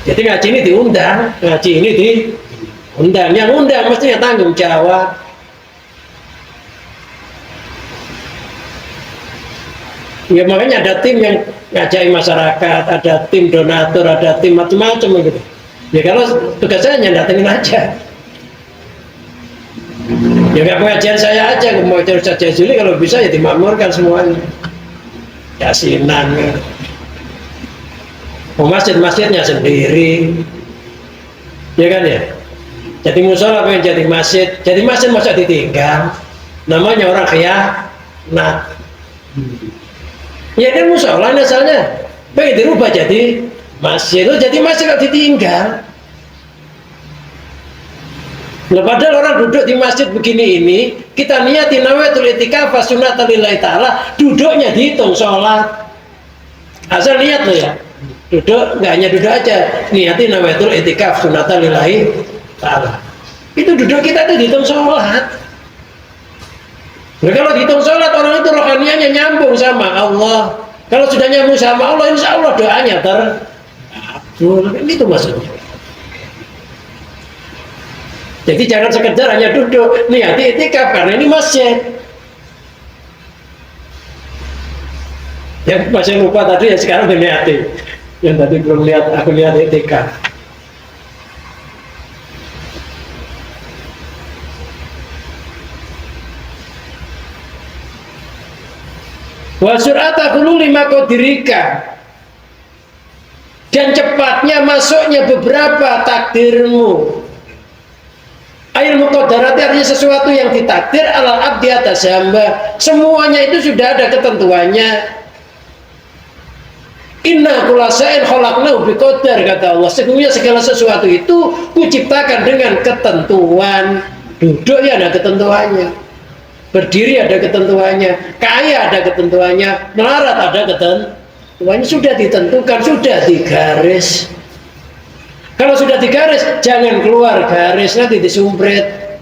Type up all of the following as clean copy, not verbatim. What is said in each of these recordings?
Jadi ngaji ini diundang, ngaji ini diundang. Yang undang mestinya tanggung jawab. Ya makanya ada tim yang ngajari masyarakat, ada tim donatur, ada tim macam-macam gitu. Ya kalau tugas saya hanya datengin aja. Ya nggak pengajian saya aja, mau cari Ustaz Jazuli kalau bisa ya dimakmurkan semuanya. Yasinan, mau masjid-masjidnya sendiri, ya kan ya. Jadi musola pengen jadi masjid masa ditinggal. Namanya orang khianat. Ya kan musola asalnya pengen dirubah jadi masjid, lo jadi masjid kalau ditinggal. Nah, padahal orang duduk di masjid begini ini, kita niati nawaitul itikaf sunnatan lillahi ta'ala, duduknya dihitung sholat. Asal niat lo ya, duduk, nggak hanya duduk aja, niati nawaitul itikaf sunnatan lillahi ta'ala. Itu duduk kita itu dihitung sholat. Nah, kalau dihitung sholat, orang itu rohanianya nyambung sama Allah. Kalau sudah nyambung sama Allah, insya Allah doanya terkabul. Itu maksudnya. Jadi jangan sekedar hanya duduk, niati itikaf karena ini masjid. Yang masih lupa tadi ya sekarang niati. Yang tadi belum lihat, aku lihat itikaf. Wa sur'ata hululi maqdirika, dan cepatnya masuknya beberapa takdirmu. Ail muqaddarati artinya sesuatu yang ditakdir alal abdi atas hamba. Semuanya itu sudah ada ketentuannya. Inna kulla shay'in khalaqnahu biqadar, kata Allah. Sesungguhnya segala sesuatu itu kuciptakan dengan ketentuan. Duduk ya ada ketentuannya. Berdiri ada ketentuannya. Kaya ada ketentuannya. Melarat ada ketentuannya. Sudah ditentukan, sudah digaris. Kalau sudah digaris, jangan keluar garis, nanti disumpret.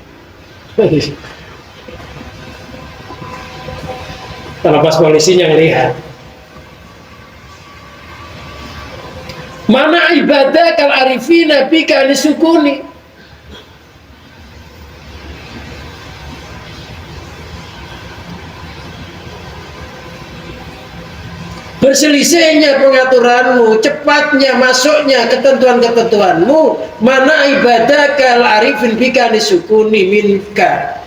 Kalau pas polisinya ngelihat. Mana ibadah kal arifina bika lisukuni. Berselisihnya pengaturanmu, cepatnya masuknya ketentuan-ketentuanmu. Mana ibadah kal arifin bika lisukuni minka.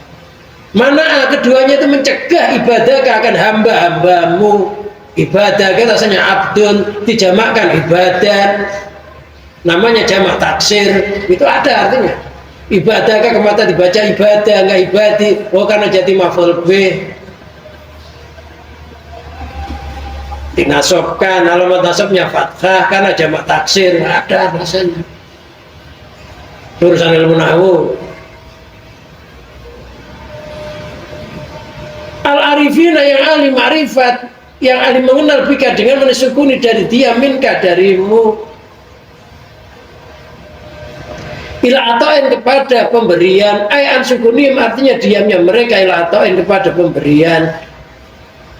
Mana keduanya itu mencegah ibadah akan hamba-hambamu. Ibadah kan rasanya abdun, dijamakkan ibadah. Namanya jamak taksir, itu ada artinya. Ibadah kan kemata dibaca ibadah, nggak ibadi. Oh karena jadi maf'ul bih. Dinasobkan, alamat nasabnya fathah karena jamak taksir, ada rasanya. Urusan ilmu nahwu. Al-arifina yang ahli ma'rifat, yang ahli mengenal bika dengan menisukuni dari dia minka darimu. Ila atoin kepada pemberian, ayan sukunim artinya diamnya mereka ila atoin kepada pemberian.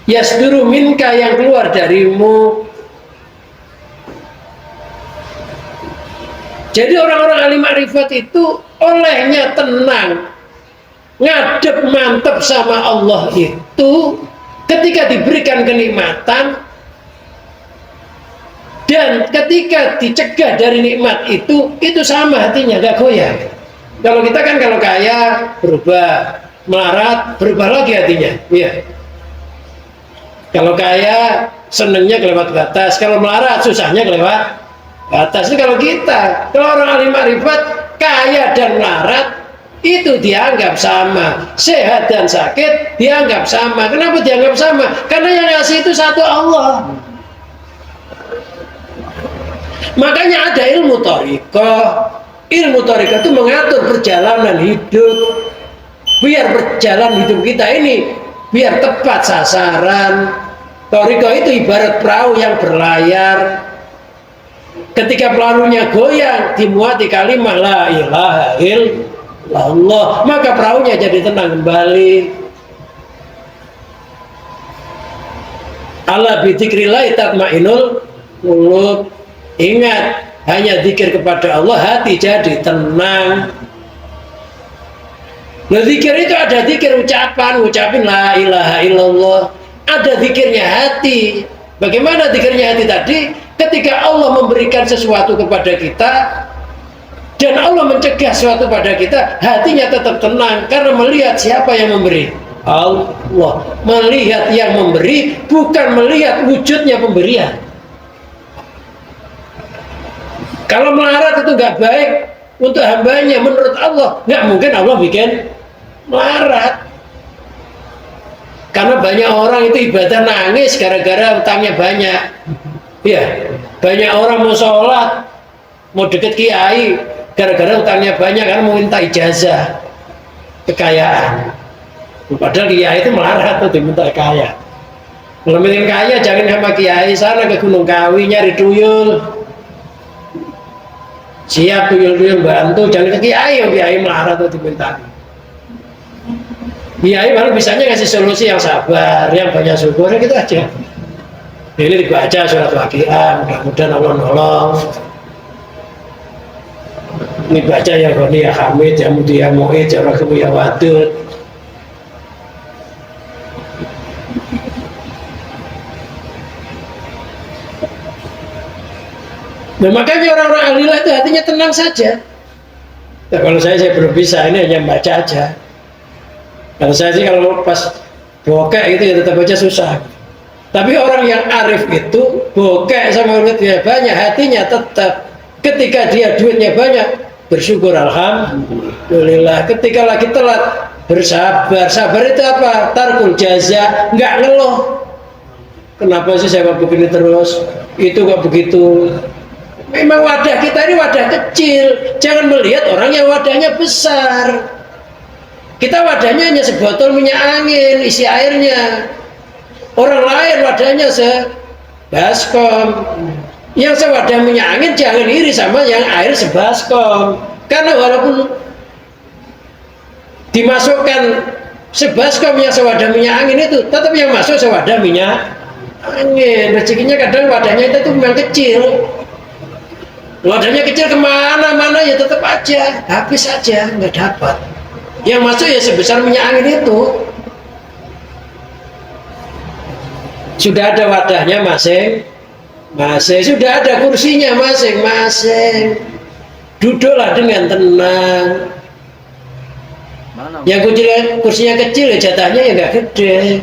Yasduru minka yang keluar darimu. Jadi orang-orang ahli ma'rifat itu olehnya tenang, ngadep mantep sama Allah itu ketika diberikan kenikmatan, dan ketika dicegah dari nikmat itu sama hatinya, gak goyah. Kalau kita kan kalau kaya berubah, melarat berubah lagi hatinya, ya. Kalau kaya senengnya kelewat batas, kalau melarat susahnya kelewat batas. Ini kalau kita, kalau orang ahli ma'rifat kaya dan melarat itu dianggap sama, sehat dan sakit dianggap sama. Kenapa dianggap sama? Karena yang ngasih itu satu Allah. Makanya ada ilmu thariqah. Ilmu thariqah itu mengatur perjalanan hidup, biar berjalan hidup kita ini biar tepat sasaran. Thariqah itu ibarat perahu yang berlayar. Ketika perahunya goyang, dimuati kalimat la ilaha illallah, maka perahunya jadi tenang kembali. Ala bidzikrillah tatmainnul qulub. Ingat, hanya zikir kepada Allah, hati jadi tenang. Nah, zikir itu ada zikir ucapin la ilaha illallah. Ada zikirnya hati. Bagaimana zikirnya hati tadi? Ketika Allah memberikan sesuatu kepada kita dan Allah mencegah sesuatu pada kita, hatinya tetap tenang karena melihat siapa yang memberi. Allah. Melihat yang memberi, bukan melihat wujudnya pemberian. Kalau melarat itu nggak baik untuk hambanya, menurut Allah nggak mungkin Allah bikin melarat. Karena banyak orang itu ibadah nangis gara-gara utangnya banyak. Ya, banyak orang mau sholat, mau deket kiai, gara-gara utangnya banyak karena mau minta ijazah kekayaan. Padahal kiai itu melarat tuh diminta kaya. Kalau ingin kaya jangan sama kiai, sana ke Gunung Kawi nyari tuyul. Siap tuyul-tuyul bantu, jangan ke kiai melarat tuh diminta. Kiai malah bisanya ngasih solusi yang sabar, yang banyak syukur, gitu aja. Ini dibaca surat Waqiah, mudah-mudahan Allah nolong. Ini baca ya Ghani ya Hamid, ya Mudi ya Mu'id, ya Rakim ya Wadud. Nah, makanya orang-orang ahlilah itu hatinya tenang saja. Nah, kalau saya belum bisa, ini hanya baca aja. Kalau saya sih kalau pas bokeh itu ya tetap aja susah. Tapi orang yang arif itu bokeh sama duitnya banyak, hatinya tetap. Ketika dia duitnya banyak, bersyukur alhamdulillah. Ketika lagi telat, bersabar. Sabar itu apa? Tarkul jaza, nggak ngeluh. Kenapa sih saya begini terus? Itu kok begitu? Memang wadah kita ini wadah kecil. Jangan melihat orang yang wadahnya besar. Kita wadahnya hanya sebotol minyak angin, isi airnya. Orang lain wadahnya sebaskom. Yang sewadah minyak angin jangan iri sama yang air sebaskom. Karena walaupun dimasukkan sebaskom yang sewadah minyak angin itu, tetap yang masuk sewadah minyak angin. Rezekinya kadang wadahnya itu memang kecil. Wadahnya kecil kemana-mana ya tetap aja, habis aja, nggak dapat. Yang masuk ya sebesar minyak angin itu. Sudah ada wadahnya masing-masing, sudah ada kursinya masing-masing. Duduklah dengan tenang. Yang kursinya kecil ya jatahnya ya nggak gede.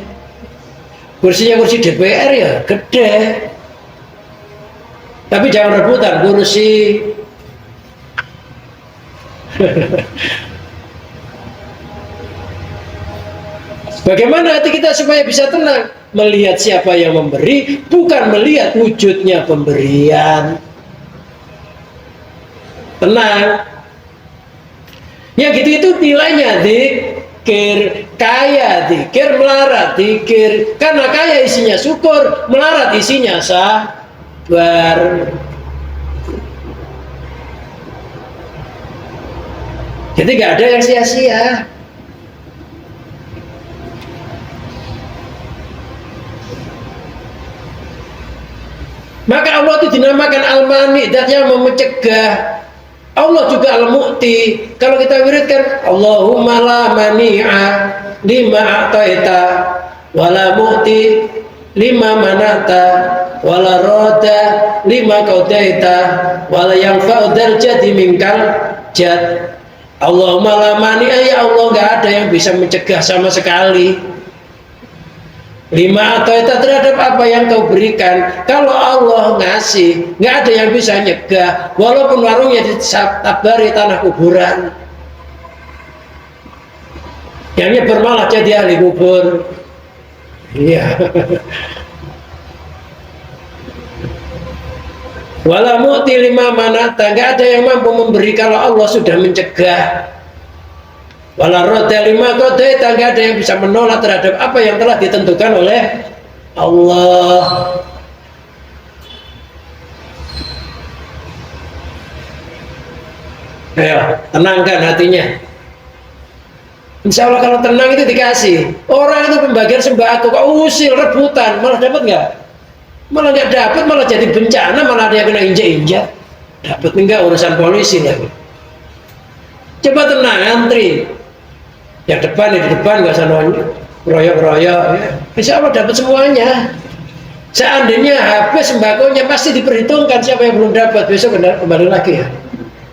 Kursinya kursi DPR ya gede. Tapi jangan rebutan kursi. Bagaimana hati kita supaya bisa tenang? Melihat siapa yang memberi, bukan melihat wujudnya pemberian. Tenang. Yang gitu itu nilainya zikir. Kaya zikir, melarat zikir. Karena kaya isinya syukur, melarat isinya sabar. Jadi nggak ada yang sia-sia. Maka Allah itu dinamakan Al-Mani, dat yang mencegah. Allah juga Al-Mu'ti. Kalau kita wiridkan Allahumma la mani'a lima a'taita wala mu'ti lima manata wala roda lima qadaita wala yanfa'u dzal jaddi minkal jad. Allahumma la mani'a, ya Allah nggak ada yang bisa mencegah sama sekali. Lima atau itu terhadap apa yang kau berikan. Kalau Allah ngasih, nggak ada yang bisa nyegah. Walaupun warungnya ditabari tanah kuburan, yang nyebar malah jadi ahli kubur. Iya. Wala mu'ti lima manata, nggak ada yang mampu memberi kalau Allah sudah mencegah. Wala roda lima qadaita, nggak ada yang bisa menolak terhadap apa yang telah ditentukan oleh Allah. Ayo, tenangkan hatinya. Insya Allah kalau tenang itu dikasih. Orang itu pembagian sembako kok usil, rebutan, malah dapat nggak? Malah nggak dapat, malah jadi bencana, malah ada yang kena injak-injak. dapat enggak urusan polisi lagi. Coba tenang, antri. Yang depan di depan nggak usah royok-royok, ya. Insya Allah dapat semuanya. Seandainya habis sembakonya pasti diperhitungkan siapa yang belum dapat, besok kembali lagi ya.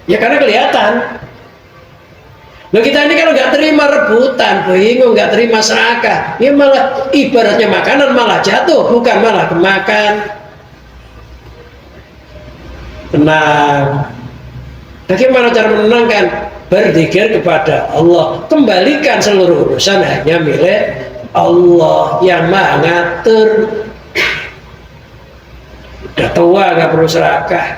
Ya karena kelihatan. Nah kita ini kalau nggak terima rebutan, bingung, nggak terima serakah, ya malah ibaratnya makanan malah jatuh, bukan malah kemakan. Tenang. Bagaimana cara menenangkan? Berzikir kepada Allah. Kembalikan seluruh urusan hanya milik Allah yang maha ngatur. Udah tua nggak perlu serakah.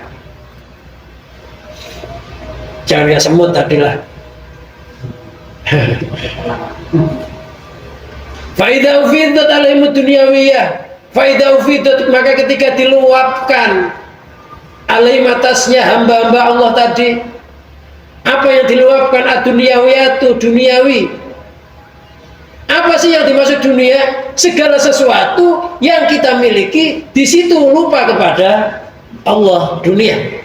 Jangan ya semut tadilah. Faidah ufidat alaimu dunyawiyah. Faidah ufidat, maka ketika diluapkan alaih atasnya hamba-hamba Allah tadi, apa yang diluapkan ad-dunyawiyatu, duniawi. Apa sih yang dimaksud dunia? Segala sesuatu yang kita miliki, di situ lupa kepada Allah, dunia.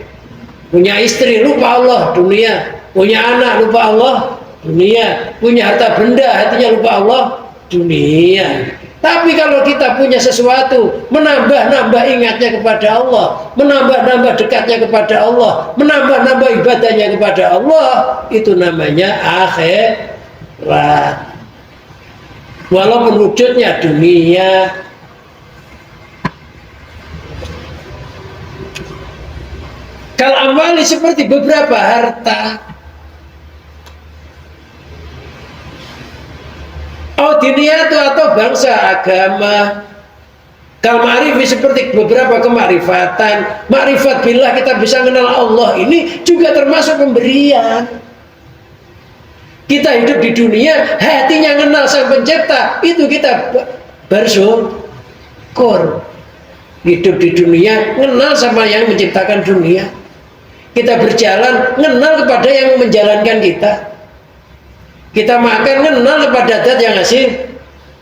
Punya istri lupa Allah, dunia. Punya anak lupa Allah, dunia. Punya harta benda, hatinya lupa Allah, dunia. Tapi kalau kita punya sesuatu, menambah-nambah ingatnya kepada Allah, menambah-nambah dekatnya kepada Allah, menambah-nambah ibadahnya kepada Allah, itu namanya akhirat. Walaupun wujudnya dunia. Kalau amwali seperti beberapa harta. Oh dunia itu atau bangsa, agama. Kalau ma'rifi seperti beberapa kemarifatan. Ma'rifat billah, kita bisa mengenal Allah, ini juga termasuk pemberian. Kita hidup di dunia, hatinya mengenal sang pencipta, itu kita bersyukur. Hidup di dunia, mengenal sama yang menciptakan dunia. Kita berjalan, mengenal kepada yang menjalankan kita. Kita makan, mengenal kepada zat yang ngasih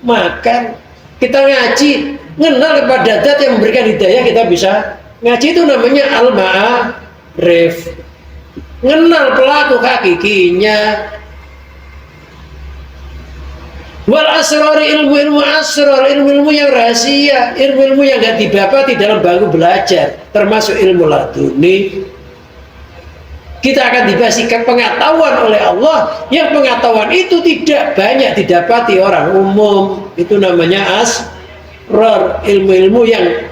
makan. Kita ngaji, mengenal kepada zat yang memberikan hidayah, kita bisa ngaji. Itu namanya al-ma'arif. Mengenal pelaku hakikinya. Wal asrori, ilmu-ilmu asror, ilmu-ilmu yang rahasia, ilmu-ilmu yang gak didapati dalam bangku belajar, termasuk ilmu laduni. Kita akan diberikan pengetahuan oleh Allah, yang pengetahuan itu tidak banyak didapati orang umum. Itu namanya asror, ilmu-ilmu yang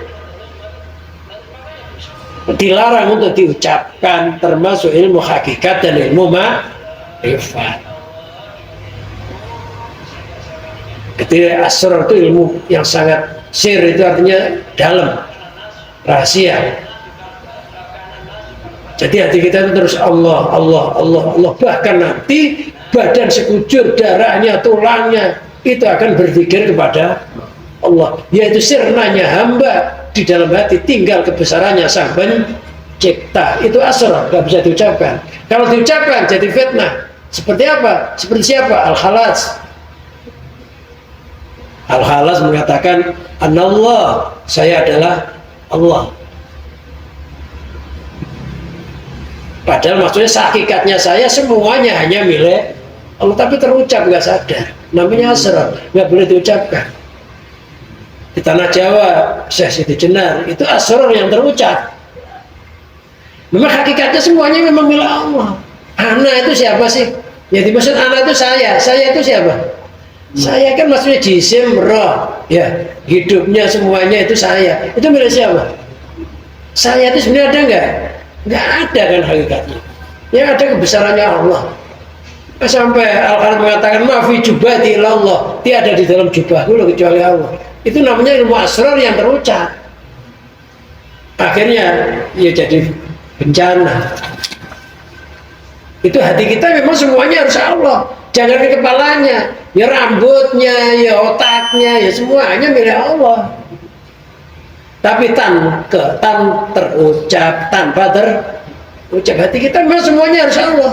dilarang untuk diucapkan, termasuk ilmu hakikat dan ilmu ma'rifat. Ketika asrar itu ilmu yang sangat sir, itu artinya dalam, rahasia. Jadi hati kita itu terus Allah, Allah, Allah, Allah. Bahkan nanti badan sekujur, darahnya, tulangnya, itu akan berzikir kepada Allah. Yaitu sirnanya hamba di dalam hati, tinggal kebesarannya sang pencipta. Itu asrar, gak bisa diucapkan. Kalau diucapkan jadi fitnah. Seperti apa? Seperti siapa? Al-Khalas. Al-Khalas mengatakan, Anallah, saya adalah Allah. Padahal maksudnya hakikatnya saya semuanya hanya milik Allah, tapi terucap nggak sadar. Namanya asrar, nggak boleh diucapkan. Di tanah Jawa, Syekh Siti Jenar, itu asrar yang terucap. Memang hakikatnya semuanya memang milik Allah. Anak itu siapa sih? Ya dimaksud anak itu saya itu siapa? Saya kan maksudnya jisim, roh, ya hidupnya semuanya itu saya. Itu milik siapa? Saya itu sebenarnya ada nggak? Nggak ada kan hakikatnya. Yang ada kebesarannya Allah. Sampai Al-Quran mengatakan maafi jubati ilallah, tiada di dalam jubahku kecuali Allah. Itu namanya ilmu asrar yang terucap. Akhirnya ya jadi bencana. Itu hati kita memang semuanya harus Allah. Jangan di kepalanya, ya rambutnya, ya otaknya, ya semuanya milik Allah. Tapi tan terucap, tanpa terucap, hati kita memang semuanya harus Allah.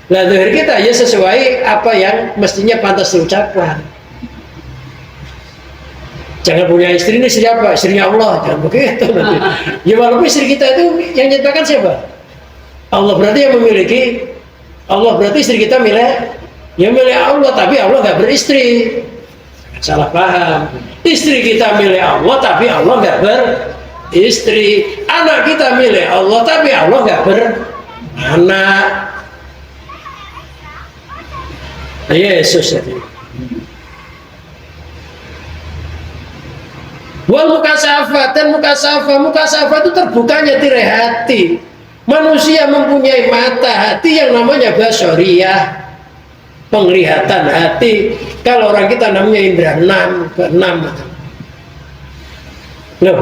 Nah, zahir kita ya sesuai apa yang mestinya pantas diucapkan. Jangan punya istri, ini siapa? Istrinya Allah, jangan begitu nanti. Ya walaupun istri kita itu yang nyatakan siapa? Allah berarti yang memiliki, Allah berarti istri kita milik, ya milik Allah, tapi Allah nggak beristri. Salah paham. Istri kita milik Allah, tapi Allah nggak beristri. Anak kita milik Allah, tapi Allah nggak beranak. Yesus itu. Wal mukasafah, dan mukasafah itu terbukanya tirai hati. Manusia mempunyai mata hati yang namanya basoriyah, penglihatan hati. Kalau orang kita namanya indra enam. Loh,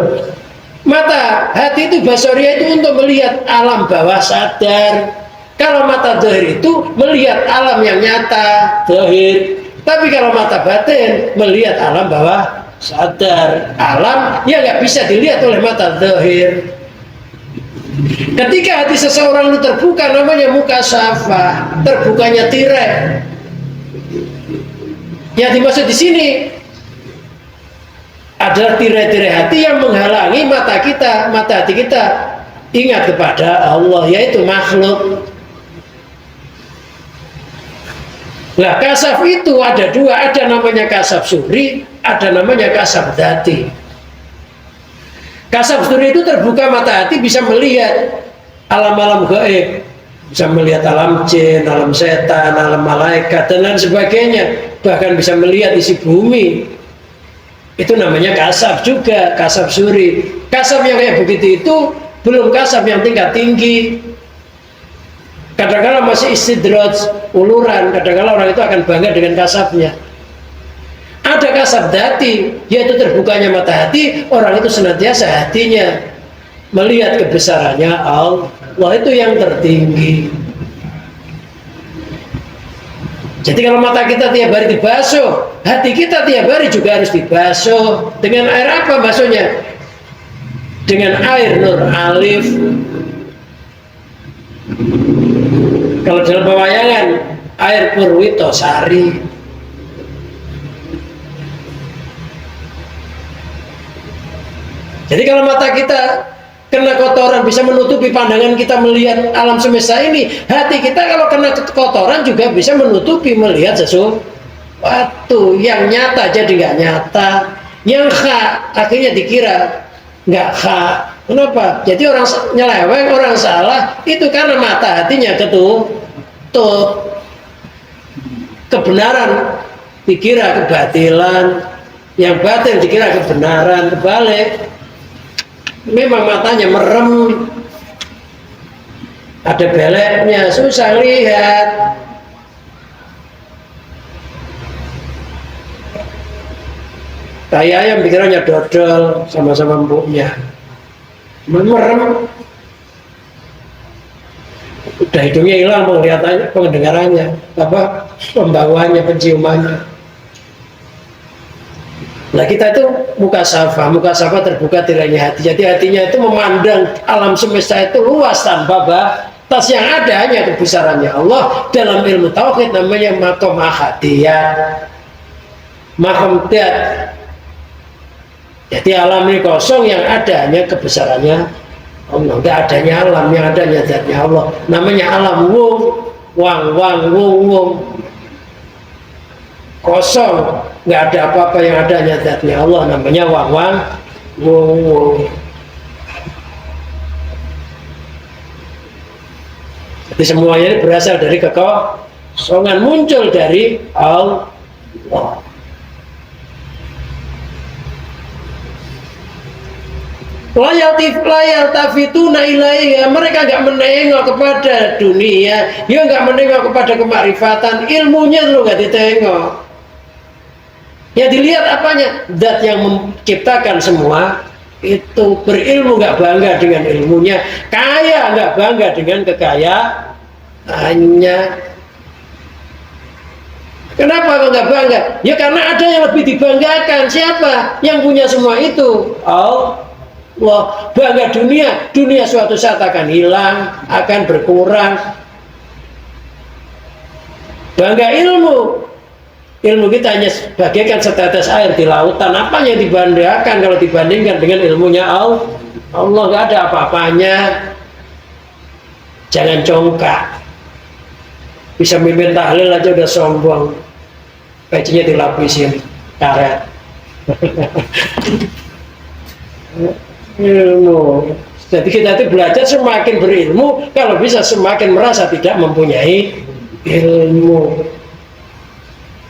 mata hati itu basoriyah itu untuk melihat alam bawah sadar. Kalau mata zahir itu melihat alam yang nyata, zahir. Tapi kalau mata batin melihat alam bawah sadar, alam yang nggak bisa dilihat oleh mata zahir. Ketika hati seseorang itu terbuka, namanya mukasafah, terbukanya tirai. Yang dimaksud di sini adalah tirai-tirai hati yang menghalangi mata hati kita ingat kepada Allah, yaitu makhluk. Nah, kasaf itu ada dua, ada namanya kasaf suri, ada namanya kasaf dzati. Kasaf suri itu terbuka mata hati, bisa melihat alam-alam gaib, bisa melihat alam jin, alam setan, alam malaikat, dan lain sebagainya. Bahkan bisa melihat isi bumi. Itu namanya kasaf juga, kasaf suri. Kasaf yang kayak begitu itu belum kasaf yang tingkat tinggi. Kadang-kadang masih istidraj, uluran. Kadang-kadang orang itu akan bangga dengan kasafnya. Ada kasaf dzati, yaitu terbukanya mata hati. Orang itu senantiasa hatinya melihat kebesarannya Allah. Itu yang tertinggi. Jadi kalau mata kita tiap hari dibasuh, hati kita tiap hari juga harus dibasuh. Dengan air apa basuhnya? Dengan air Nur Alif. Kalau dalam pewayangan, air Purwito Sari. Jadi kalau mata kita kena kotoran bisa menutupi pandangan kita melihat alam semesta ini, hati kita kalau kena kotoran juga bisa menutupi melihat sesuatu yang nyata jadi nggak nyata, yang hak akhirnya dikira nggak hak. Kenapa? Jadi orang nyeleweng, orang salah itu karena mata hatinya ketutup. Kebenaran dikira kebatilan, yang batin dikira kebenaran, kebalik. Memang matanya merem, ada beleknya, susah lihat. Kayak ayam pikirannya dodol sama-sama empuknya. Merem, udah hidungnya hilang penglihatannya, pendengarannya, apa pembawanya, penciumannya. Nah kita itu mukasafah terbuka tirainya hati. Jadi hatinya itu memandang alam semesta itu luas tanpa batas, yang ada hanya kebesarannya Allah. Dalam ilmu tauhid namanya maqam ahadiyah, maqam dzat. Jadi alam ini kosong, yang ada hanya kebesarannya Allah. Tidak adanya alam, yang adanya zatnya Allah. Namanya alam wung, wung. Kosong, nggak ada apa-apa, yang adanya zatnya Allah. Namanya wung. Jadi semuanya ini berasal dari kekosongan, muncul dari Allah. Layal tafituna ilaiha, mereka nggak menengok kepada dunia, ya nggak menengok kepada kemakrifatan, ilmunya lo nggak ditengok. Ya dilihat apanya? Zat yang menciptakan semua itu. Berilmu nggak bangga dengan ilmunya, kaya nggak bangga dengan kekayaannya. Kenapa nggak bangga? Ya karena ada yang lebih dibanggakan. Siapa yang punya semua itu? Allah. Wah, bangga dunia suatu saat akan hilang, akan berkurang. Bangga ilmu kita hanya bagaikan setetes air di lautan. Apa yang dibanggakan kalau dibandingkan dengan ilmunya Allah? Allah nggak ada apa-apanya. Jangan congkak. Bisa mimpin tahlil aja udah sombong. Pecinya dilapisin karet. Ilmu. Jadi kita itu belajar semakin berilmu, kalau bisa semakin merasa tidak mempunyai ilmu.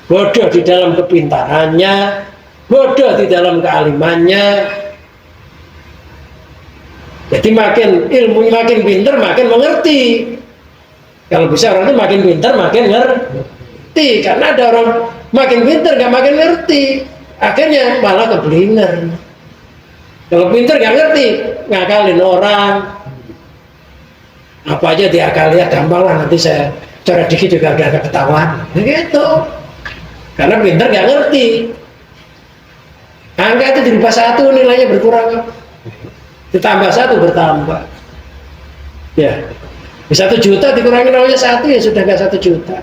Bodoh di dalam kepintarannya, bodoh di dalam kealimannya. Jadi makin ilmu makin pintar makin mengerti. Kalau bisa orang itu makin pintar makin ngerti. Karena ada orang makin pintar gak makin ngerti, akhirnya malah keblinger. Kalau pintar gak ngerti, ngakalin orang. Apa aja diakali ya gampang lah, nanti saya coret dikit juga udah ketahuan. Begitu. Karena pintar gak ngerti. Angka itu dirubah satu nilainya berkurang. Ditambah satu bertambah. Ya. 1 juta dikurangi nolnya 1 ya sudah gak 1 juta.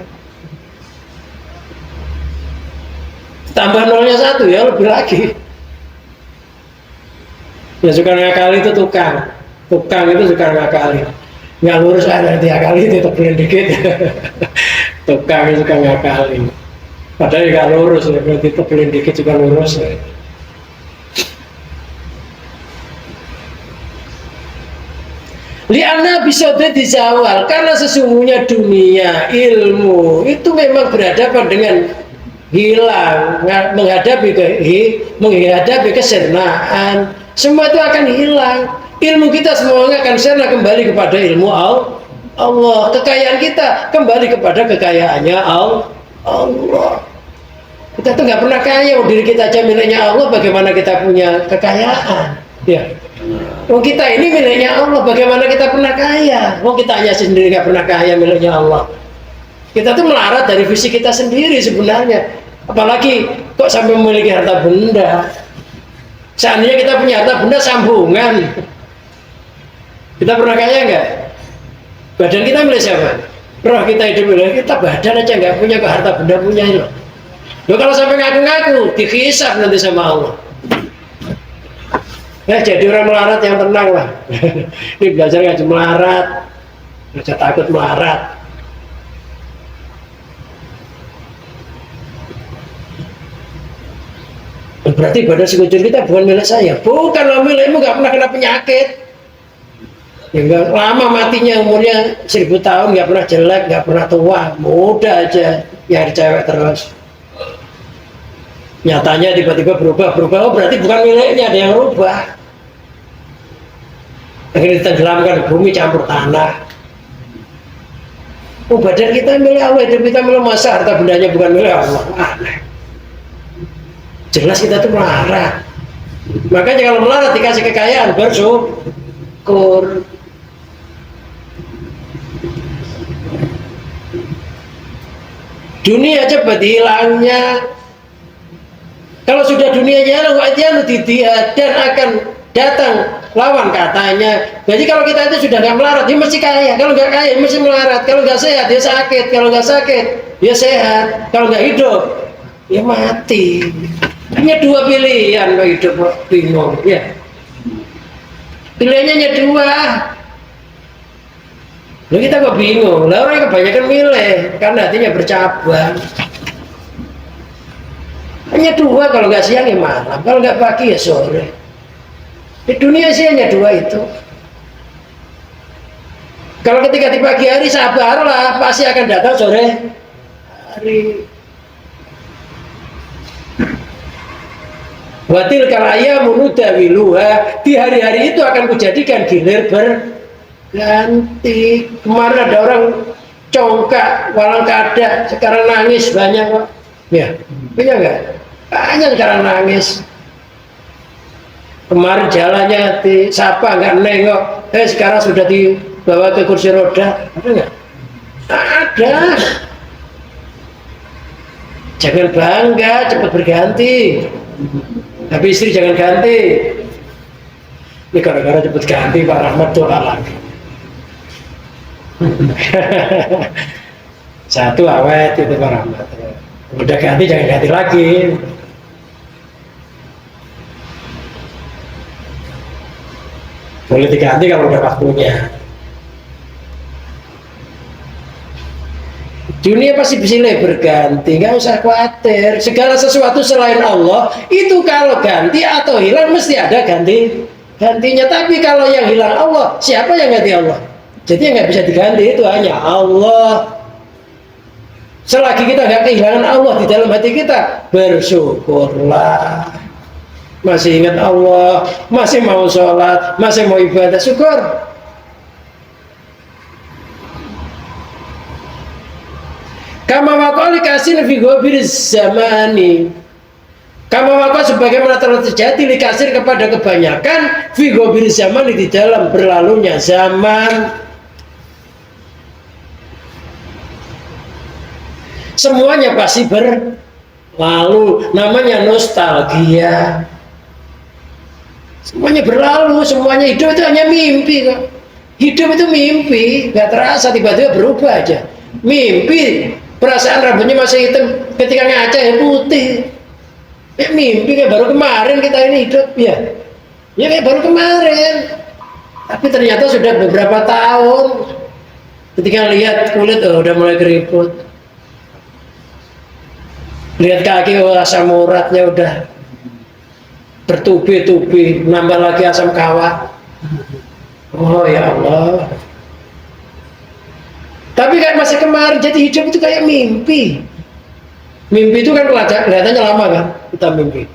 Tambah nolnya 1 ya lebih lagi. Ya suka ngakali itu tukang. Tukang itu suka ngakali. Nggak lurus ada diakali itu tebelin dikit. Tukang itu suka ngakali. Padahal nggak lurus ya, berarti tebelin dikit juga lurus ya. Lianna bisa dijawab karena sesungguhnya dunia ilmu itu memang berhadapan dengan hilang, menghadapi kesernaan. Semua itu akan hilang. Ilmu kita semuanya akan sirna kembali kepada ilmu Allah. Kekayaan kita kembali kepada kekayaannya Allah. Kita tuh nggak pernah kaya, diri kita aja miliknya Allah, bagaimana kita punya kekayaan? Ya. Kita ini miliknya Allah, bagaimana kita pernah kaya? Kita hanya sendiri nggak pernah kaya miliknya Allah. Kita tuh melarat dari visi kita sendiri sebenarnya. Apalagi kok sampai memiliki harta benda. Seandainya kita punya harta benda sambungan, kita pernah kaya nggak? Badan kita milik siapa? Roh kita hidup milik kita, badan aja nggak punya, kok harta benda punya loh. Loh kalau sampai ngaku-ngaku dihisab nanti sama Allah. Jadi orang melarat yang tenang lah. Ini belajar ngaji melarat, belajar takut melarat. Berarti badan sekujur kita bukan milik saya. Bukan lah, milikmu, gak pernah kena penyakit. Ya, gak lama matinya, umurnya 1000 tahun, gak pernah jelek, gak pernah tua, muda aja, ya cewek terus. Nyatanya tiba-tiba berubah, oh berarti bukan miliknya, ada yang rubah. Akhirnya ditenggelamkan di bumi, campur tanah. Oh badan kita milik Allah, hidup kita milik, masa harta bendanya bukan milik Allah? Aneh. Jelas kita tuh melarat. Makanya kalau melarat dikasih kekayaan bersyukur. Dunia cepat hilangnya. Kalau sudah dunia hilang, wajah dan akan datang lawan katanya. Jadi kalau kita itu sudah nggak melarat, dia mesti kaya. Kalau nggak kaya, dia mesti melarat. Kalau nggak sehat, dia sakit. Kalau nggak sakit, dia sehat. Kalau nggak hidup, dia mati. Hanya 2 pilihan kalau hidup, bingung ya. Pilihannya hanya 2. Lalu kita kok bingung. Lah orang kebanyakan milih karena hatinya bercabang. Hanya 2, kalau nggak siang ya malam, kalau nggak pagi ya sore. Di dunia sih hanya 2 itu. Kalau ketika di pagi hari sabarlah, pasti akan datang sore hari. Watil kalaya munudawiluha, di hari-hari itu akan kujadikan gilir berganti. Kemarin ada orang congkak, walang kada, sekarang nangis banyak kok. Ya, punya nggak? Banyak sekarang nangis. Kemarin jalannya disapa nggak nengok, sekarang sudah dibawa ke kursi roda. Ada nggak? Ada. Jangan bangga, cepat berganti. Tapi istri jangan ganti. Ini gara-gara cepet ganti Pak Rahmat doa lagi. Satu awet itu Pak Rahmat. Udah ganti jangan ganti lagi. Boleh diganti kalau udah waktunya. Dunia pasti silih berganti, nggak usah khawatir. Segala sesuatu selain Allah itu kalau ganti atau hilang mesti ada gantinya. Tapi kalau yang hilang Allah, siapa yang ganti Allah? Jadi yang nggak bisa diganti itu hanya Allah. Selagi kita nggak kehilangan Allah di dalam hati kita, bersyukurlah. Masih ingat Allah, masih mau sholat, masih mau ibadah, syukur. Kama waqali kasir fi ghabir zamani. Kama waqa sebagaimana telah terjadi likasir kepada kebanyakan fi ghabir zamani di dalam berlalunya zaman. Semuanya pasti berlalu, namanya nostalgia. Semuanya berlalu, semuanya hidup itu hanya mimpi kok. Hidup itu mimpi, nggak terasa tiba-tiba berubah aja. Mimpi. Perasaan rambutnya masih hitam ketika ngaca ya putih. Ya mimpi kayak baru kemarin kita ini hidup ya. Ya kayak baru kemarin. Tapi ternyata sudah beberapa tahun. Ketika lihat kulit udah mulai keriput. Lihat kaki asam uratnya udah bertubi-tubi, nambah lagi asam kawat. Oh ya Allah. Tapi kayak masih kemarin, jadi hidup itu kayak mimpi. Mimpi itu kan kelihatannya lama kan, kita mimpi.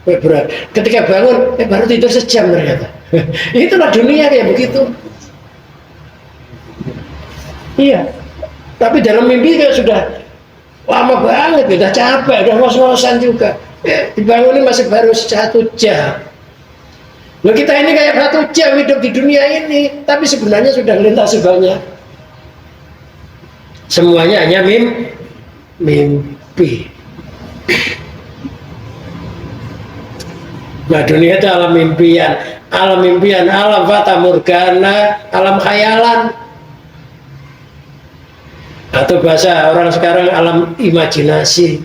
Berat. Ketika bangun, baru tidur sejam ternyata. Itulah dunia kayak begitu. Iya. Tapi dalam mimpi kan sudah lama banget, udah capek, udah ngos-ngosan juga. Dibangunin masih baru 1 jam. Loh kita ini kayak 1 jam hidup di dunia ini, tapi sebenarnya sudah lintas banyak. Semuanya hanya mimpi. Nah dunia itu alam mimpian, alam fata morgana, alam khayalan. Atau bahasa orang sekarang alam imajinasi.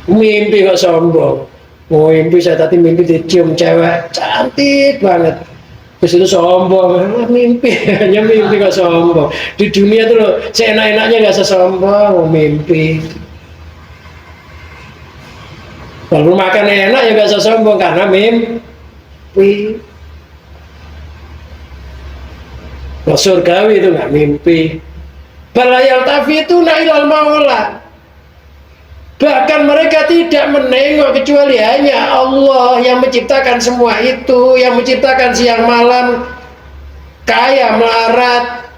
Mimpi kok sombong. Mau mimpi saya tadi mimpi dicium cewek cantik banget. Terus itu sombong, mimpi hanya mimpi kok sombong. Di dunia tuh loh, seenak-enaknya nggak sesombong, mimpi. Kalau makan enak ya nggak sesombong karena mimpi. Kalau surgawi itu nggak mimpi. Balayal tafi itu nailal maula. Bahkan mereka tidak menengok kecuali hanya Allah yang menciptakan semua itu, yang menciptakan siang malam, kaya melarat,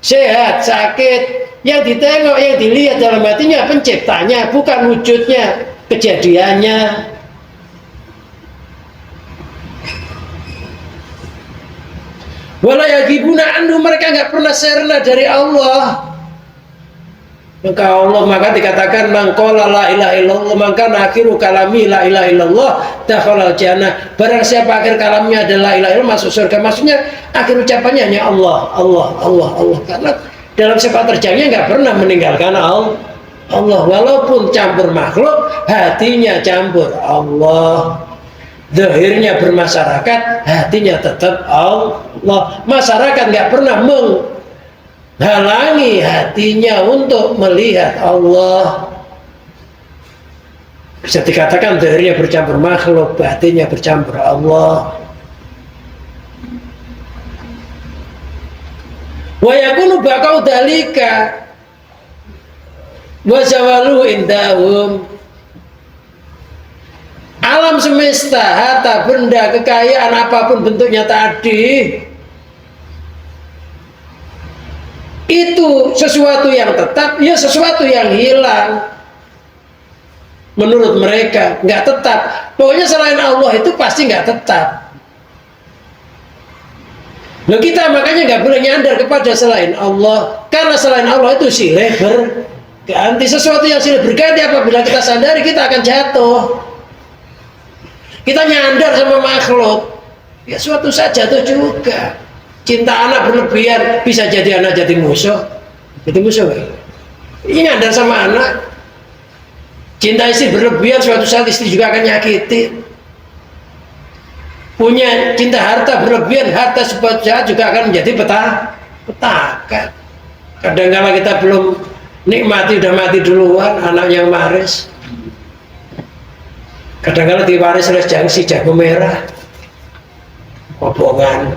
sehat sakit. Yang ditengok, yang dilihat dalam hatinya penciptanya, bukan wujudnya, kejadiannya. Walayagibuna anhu, mereka nggak pernah serna dari Allah. Maka Allah maka dikatakan mangkola la ilaha illallah, maka akhiru kalami la ilaha illallah dakhalal jannah. Barang siapa akhir kalamnya adalah la ilaha illallah masuk surga. Maksudnya akhir ucapannya hanya Allah, Allah, Allah, Allah. Karena dalam sepak terjangnya nggak pernah meninggalkan Allah. Walaupun campur makhluk, hatinya campur Allah. Zahirnya bermasyarakat, hatinya tetap Allah. Masyarakat nggak pernah halangi hatinya untuk melihat Allah. Bisa dikatakan zahirnya bercampur makhluk, batinnya bercampur Allah. Wa yakunu baqau dalika wa zawalu indahum. Alam semesta, harta benda, kekayaan apapun bentuknya tadi, itu sesuatu yang tetap, ya sesuatu yang hilang. Menurut mereka nggak tetap. Pokoknya selain Allah itu pasti nggak tetap. Nah kita makanya nggak boleh nyandar kepada selain Allah, karena selain Allah itu silih berganti. Sesuatu yang silih berganti apabila kita sadari kita akan jatuh. Kita nyandar sama makhluk, ya suatu saat jatuh juga. Cinta anak berlebihan bisa jadi anak jadi musuh. Jadi musuh kan? Ini nyandar sama anak. Cinta istri berlebihan suatu saat istri juga akan nyakiti. punya cinta harta berlebihan, harta sebanyak juga akan menjadi petaka. Kadang-kala kita belum nikmati, udah mati duluan, anak yang waris. Kadang-kala diwaris oleh si jago merah, kobongan.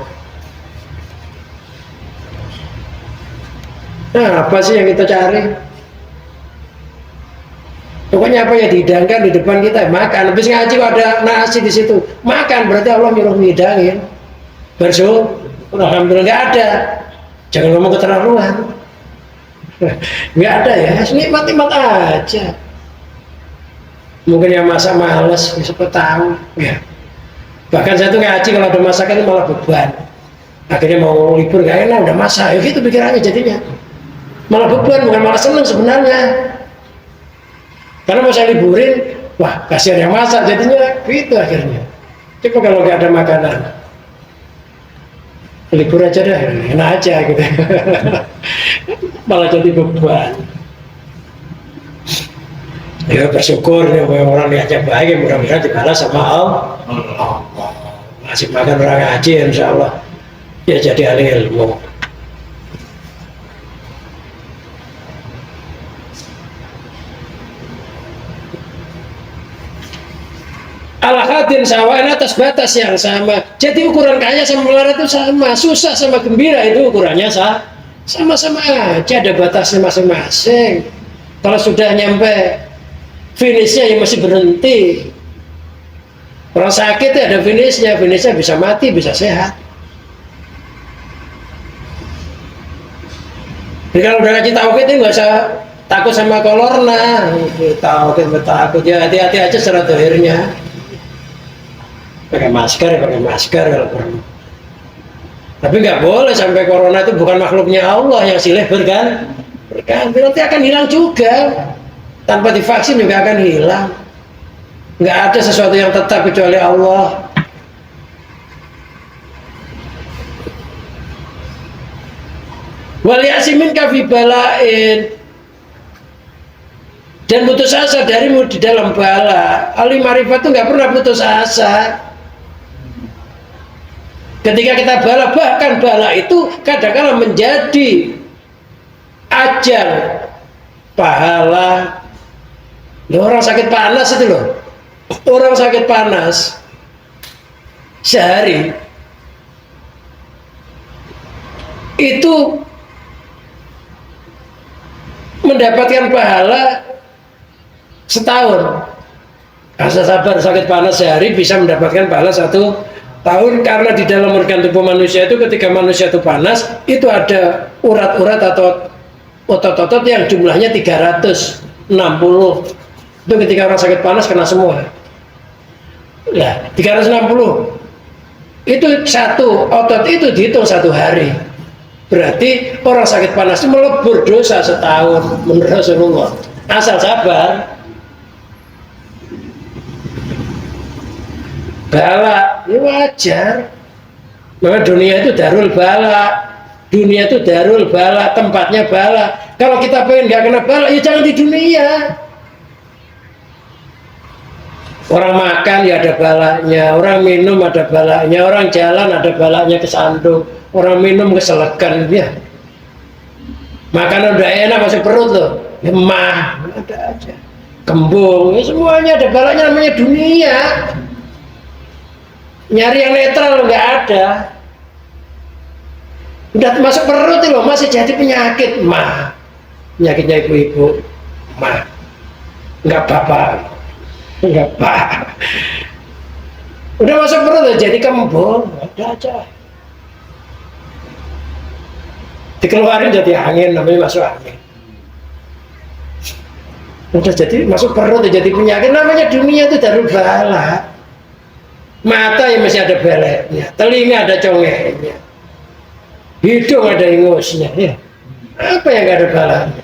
Nah, apa sih yang kita cari? Pokoknya apa yang dihidangkan di depan kita, makan. Habis ngaji ada nasi di situ, makan, berarti Allah nyuruh ngidangin. Alhamdulillah nggak ada. Jangan ngomong keterlaluan. Nggak ada ya, nikmat-nikmat aja. Mungkin yang masak males, siapa tahu. Ya. Bahkan saya tuh ngaji kalau ada masakan itu malah beban. Akhirnya mau libur nggak enak, udah masak, ya gitu pikirannya jadinya. Malah beban, bukan malah seneng sebenarnya. Karena mau saya liburin, wah kasihan yang masak, jadinya gitu akhirnya. Coba kalau nggak ada makanan, libur aja dah, enak aja gitu. Malah jadi beban. Ya bersyukur ya, orang niatnya baik, ya mudah-mudahan dibalas sama Allah. Masih makan orang ngaji, insya Allah ya jadi ahli ilmu. Al-Hadin sawain atas batas yang sama. Jadi ukuran kaya sama melarat itu sama, susah sama gembira itu ukurannya sama-sama aja, ada batasnya masing-masing. Kalau sudah nyampe finishnya yang masih berhenti. Orang sakit ya ada finishnya bisa mati, bisa sehat. Jadi kalau udah ngaji tauhid itu nggak usah takut sama kolorna, takut ya, hati-hati aja secara dohirnya. Pakai masker kalau perlu. Tapi nggak boleh sampai corona itu bukan makhluknya Allah yang silih berganti, nanti akan hilang juga. Tanpa divaksin juga akan hilang. Nggak ada sesuatu yang tetap kecuali Allah. Wal yasimin kafibalain, dan putus asa darimu di dalam bala. Ahli marifat itu nggak pernah putus asa. Ketika kita bala, bahkan bala itu kadang-kadang menjadi ajal pahala. Orang sakit panas itu loh, orang sakit panas sehari itu mendapatkan pahala setahun. Asa sabar, sakit panas sehari bisa mendapatkan pahala 1 tahun, karena di dalam organ tubuh manusia itu ketika manusia itu panas itu ada urat-urat atau otot-otot yang jumlahnya 360. Itu ketika orang sakit panas kena semua. Ya, 360 itu satu otot itu dihitung 1 hari. Berarti orang sakit panas itu melebur dosa setahun menurut Rasulullah. Asal sabar. Bala, ini wajar. Maka dunia itu darul bala. Dunia itu darul bala, tempatnya bala. Kalau kita pengen nggak kena bala, ya jangan di dunia. Orang makan ya ada balanya, orang minum ada balanya, orang jalan ada balanya kesandung, orang minum keselekan ya. Makanan udah enak masuk perut loh, lemah, ada aja. Kembung, ya semuanya ada balanya, namanya dunia. Nyari yang netral nggak ada. Udah masuk perut loh, masih jadi penyakit mah. Penyakitnya ibu-ibu mah. Enggak bapak. Enggak pak. Udah masuk perut jadi kembung, ada aja. Dikeluarin jadi angin, namanya masuk angin. Udah jadi masuk perut jadi penyakit, namanya dunia itu darul bala. Mata yang masih ada beleknya, telinga ada congeknya, hidung ada ingusnya, ya. Apa yang gak ada balanya?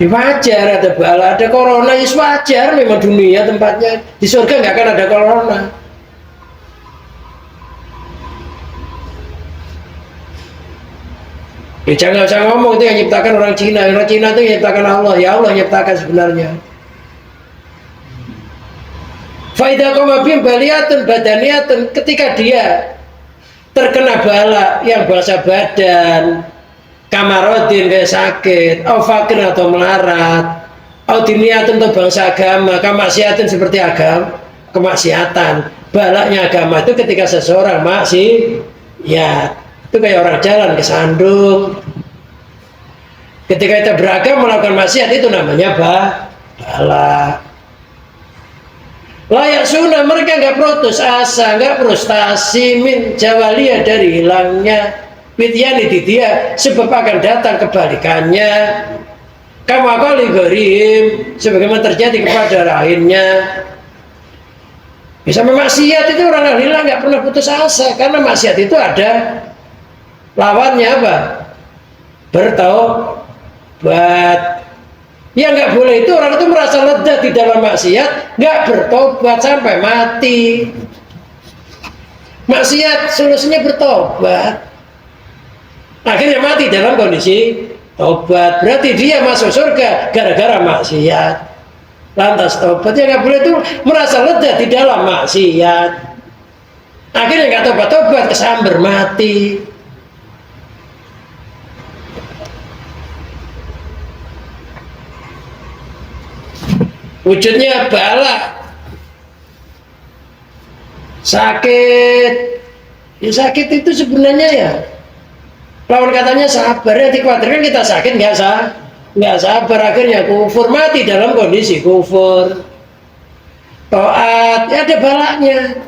Wajar ada bala, ada corona, ya wajar, memang dunia tempatnya. Di surga nggak akan ada corona. Ya, jangan usah ngomong itu yang nyiptakan orang Cina itu yang nyiptakan Allah, ya Allah nyiptakan sebenarnya. Faidah komabim baliyatun badaniyatun, ketika dia terkena bala yang bahasa badan, kamarodin kayak sakit, au fakir atau melarat, au diniyatun atau bangsa agama, kamaksiatan seperti agama, kemaksiatan. Balanya agama itu ketika seseorang maksiat. Itu kayak orang jalan kesandung. Ketika kita beragam melakukan maksiat itu namanya bala. Layak sunnah, mereka nggak putus asa, nggak frustasi min jawalia dari hilangnya pityani di dia, sebab akan datang kebalikannya. Kama kali gorim, sebagaimana terjadi kepada lainnya. Bisa memaksiat itu orang hilang nggak pernah putus asa, karena maksiat itu ada lawannya apa? Bertaubat. Ya nggak boleh itu, orang itu merasa lega di dalam maksiat, nggak bertobat sampai mati. Maksiat solusinya bertobat. Akhirnya mati dalam kondisi tobat. Berarti dia masuk surga gara-gara maksiat. Lantas tobat, ya nggak boleh itu merasa lega di dalam maksiat. Akhirnya nggak tobat-tobat, kesambar mati. Wujudnya bala, sakit. Ya sakit itu sebenarnya ya lawan katanya sabar, ya dikhawatirkan kita sakit nggak sabar, akhirnya kufur, mati dalam kondisi kufur. Taat, ya ada balanya.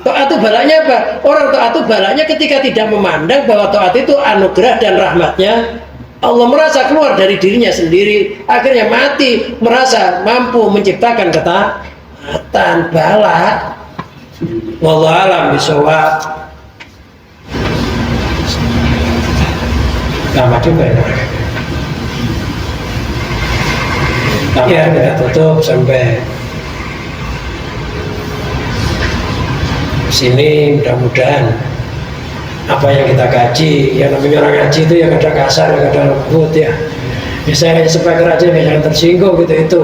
Taat itu balanya apa? Orang taat itu balanya ketika tidak memandang bahwa taat itu anugerah dan rahmatnya Allah, merasa keluar dari dirinya sendiri, akhirnya mati merasa mampu menciptakan ketaatan. Bala. Wallahu a'lam bishawab. Lama juga ya. Ya, kita tutup sampai sini. Mudah-mudahan apa yang kita kaji, yang namanya orang ngaji itu ya kadang kasar, ya kadang lembut ya. Saya supaya aja jangan tersinggung gitu itu.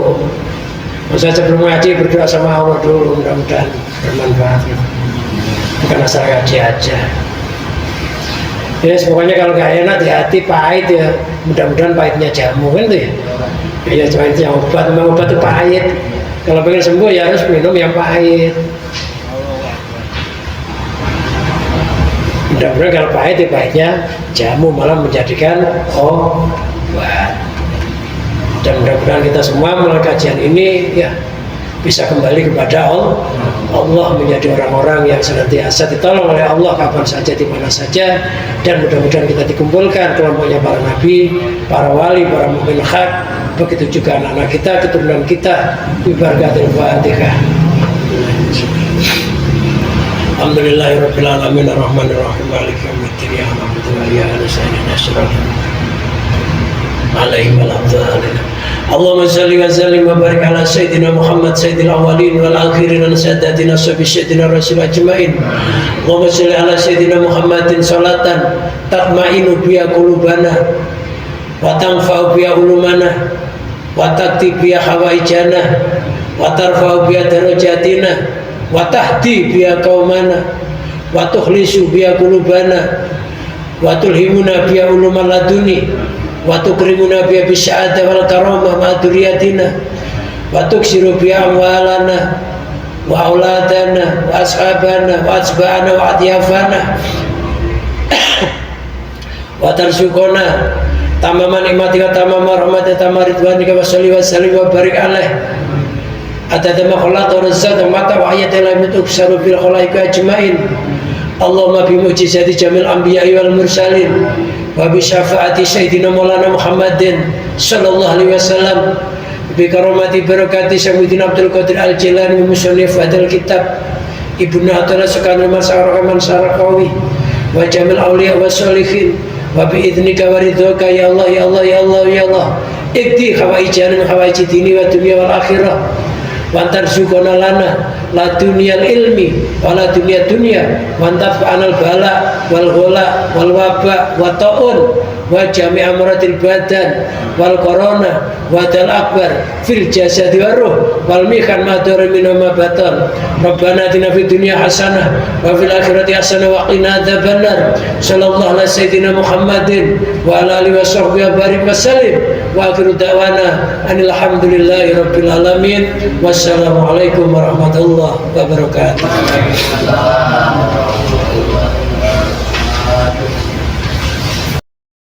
Saya sebelum ngaji berdoa sama Allah dulu, mudah-mudahan bermanfaat. Bukan asal ngaji aja. Ya pokoknya kalau nggak enak di hati, pahit ya, mudah-mudahan pahitnya jamu kan tuh ya. Ya pahitnya obat, memang obat itu pahit. Kalau pengen sembuh ya harus minum yang pahit. Mudah-mudahan kalau pahit ya pahitnya jamu, malah menjadikan obat. Dan mudah-mudahan kita semua melalui kajian ini ya bisa kembali kepada Allah, menjadi orang-orang yang senantiasa ditolong oleh Allah kapan saja, di mana saja, dan mudah-mudahan kita dikumpulkan kelompoknya para nabi, para wali, para mukmin hak, begitu juga anak-anak kita, keturunan kita. Bibarakatil Fatihah. Alhamdulillahirabbil alamin arrahmanirrahim maliki yaumiddin ya na'budu wa iyyaka nasta'in ihdinas alaihim al-dhalin. Allahumma salli wa sallim wa barik ala sayyidina Muhammad sayyidil awwalin wal akhirin wa sadatina sayyidina rasul ajmain. Allahumma salli ala sayyidina Muhammadin salatan tatma'inu biha qulubana wa tanfa'u biha ulumana wa taqti biha hawaijana wa tarfa'u biha darajatina wa tahdi biha qaumana wa tukhlisu biha qulubana wa tulhimuna biha ulumal laduni wa tukrimuna biha bisya'ata wal karamah ma duriyatina wa tuksiru biha amwalana wa auladana wa ashabana wa asba'ana wa adyafana wa tarsukona tamaman nikmati wa tamama rahmati tamam ridwanika wa salli wa sallim wa barik alaih adada ma khalaqta razzaqta mata wa ayatan lam tuksaru fil khalaiqi ajmain. Allahumma bi mu'jizati jamil anbiya'i wal mursalin wa bi syafaati sayyidina maulana Muhammadin sallallahu alaihi wasallam bi karamati barakati sayyidina Abdul Qadir Al-Jilani musannif hadal kitab ibnu Atala sakanul masyarah man syaraqawi wa jamil auliya wa sholihin wa bi idnika wa ridhaka ya Allah ya Allah ya Allah ya Allah ikti hawaijana hawaiji dini wa dunya wal akhirah wantar sukona lana la dunia ilmi wala dunia dunia wantaf anal bala wal ghola wal waba wa ta'un wa jami' amratil badan wal corona wa dal akbar fil jasadi wa ruh wal mikan ma dara min ma batan. Rabbana atina fid dunya hasanah wa fil akhirati hasanah wa qina adzabannar. Sallallahu ala sayyidina Muhammadin wa ala alihi wa sahbihi wa barik wa sallim. Wa akhiru da'wana anil hamdulillahi rabbil alamin. Wassalamualaikum warahmatullahi wabarakatuh.